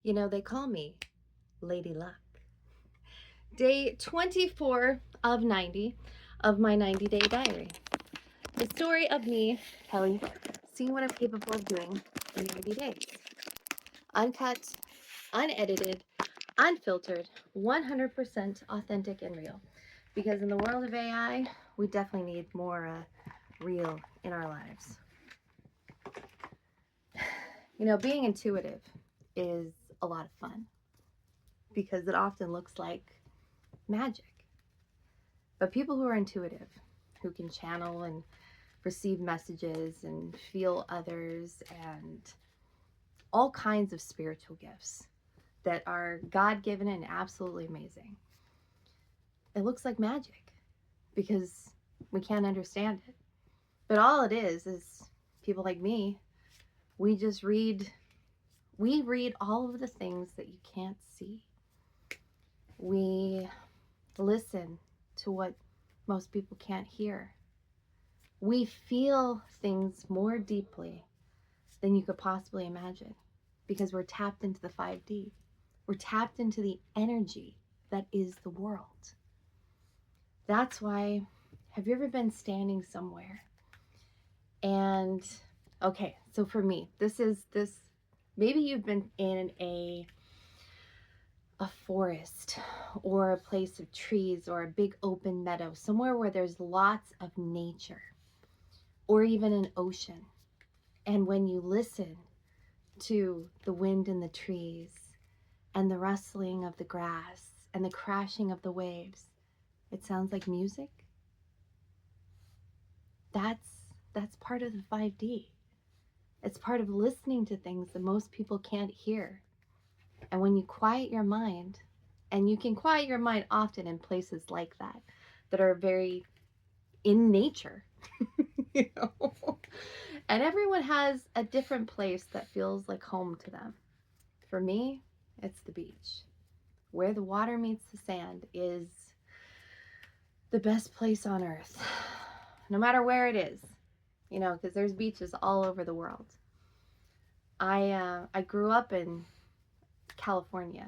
You know, they call me Lady Luck. Day 24 of 90 of my 90-day diary. The story of me telling, seeing what I'm capable of doing in 90 days. Uncut, unedited, unfiltered, 100% authentic and real. Because in the world of AI, we definitely need more real in our lives. You know, being intuitive is a lot of fun because it often looks like magic. But people who are intuitive, who can channel and receive messages and feel others and all kinds of spiritual gifts that are God-given and absolutely amazing. It looks like magic because we can't understand it. But all it is people like me, we read all of the things that you can't see. We listen to what most people can't hear. We feel things more deeply than you could possibly imagine because we're tapped into the 5D. We're tapped into the energy that is the world. That's why, have you ever been standing somewhere and, okay, so for me, maybe you've been in a forest or a place of trees or a big open meadow, somewhere where there's lots of nature or even an ocean. And when you listen to the wind in the trees and the rustling of the grass and the crashing of the waves, it sounds like music. That's part of the 5D. It's part of listening to things that most people can't hear. And when you quiet your mind, and you can quiet your mind often in places like that are very in nature, you know. And everyone has a different place that feels like home to them. For me, it's the beach. Where the water meets the sand is the best place on earth, no matter where it is, you know, because there's beaches all over the world. I grew up in California,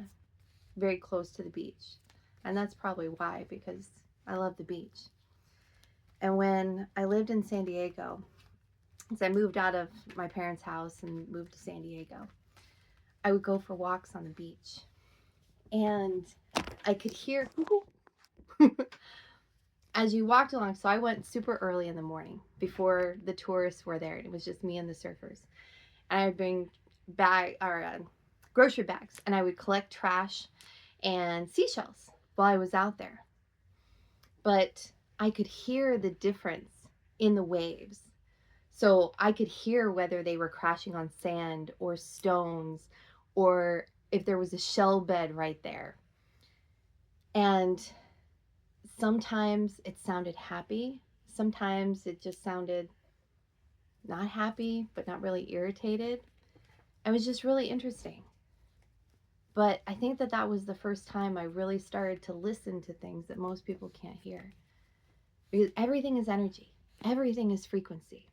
very close to the beach, and that's probably why, because I love the beach. And when I lived in San Diego, as I moved out of my parents' house and moved to San Diego, I would go for walks on the beach, and I could hear as you walked along. So I went super early in the morning before the tourists were there. It was just me and the surfers. And I would bring grocery bags, and I would collect trash and seashells while I was out there. But I could hear the difference in the waves. So I could hear whether they were crashing on sand or stones, or if there was a shell bed right there. And sometimes it sounded happy. Sometimes it just sounded not happy, but not really irritated. It was just really interesting. But I think that was the first time I really started to listen to things that most people can't hear. Because everything is energy. Everything is frequency.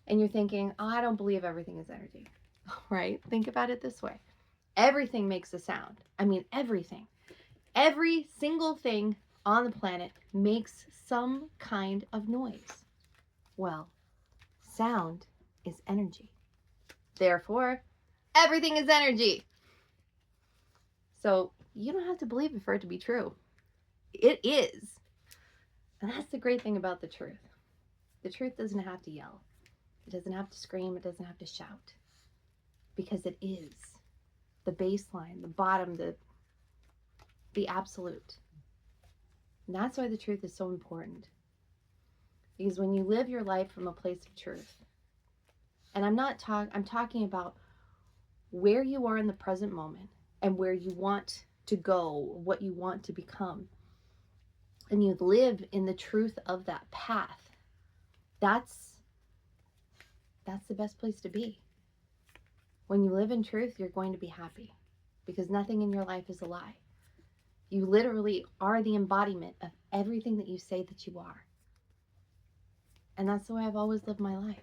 And you're thinking, oh, I don't believe everything is energy. Right? Think about it this way. Everything makes a sound. I mean, everything. Every single thing on the planet makes some kind of noise. Well, sound is energy. Therefore, everything is energy. So you don't have to believe it for it to be true. It is. And that's the great thing about the truth. The truth doesn't have to yell. It doesn't have to scream. It doesn't have to shout. Because it is the baseline, the bottom, the absolute. And that's why the truth is so important. Because when you live your life from a place of truth, and I'm talking about where you are in the present moment and where you want to go, what you want to become, and you live in the truth of that path, that's the best place to be. When you live in truth, you're going to be happy because nothing in your life is a lie. You literally are the embodiment of everything that you say that you are. And that's the way I've always lived my life.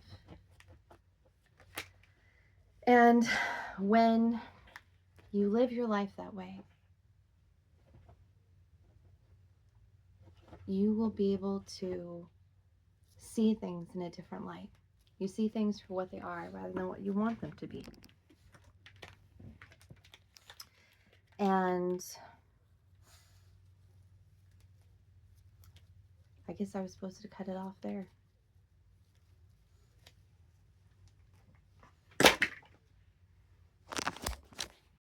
And when you live your life that way, you will be able to see things in a different light. You see things for what they are rather than what you want them to be. And I guess I was supposed to cut it off there.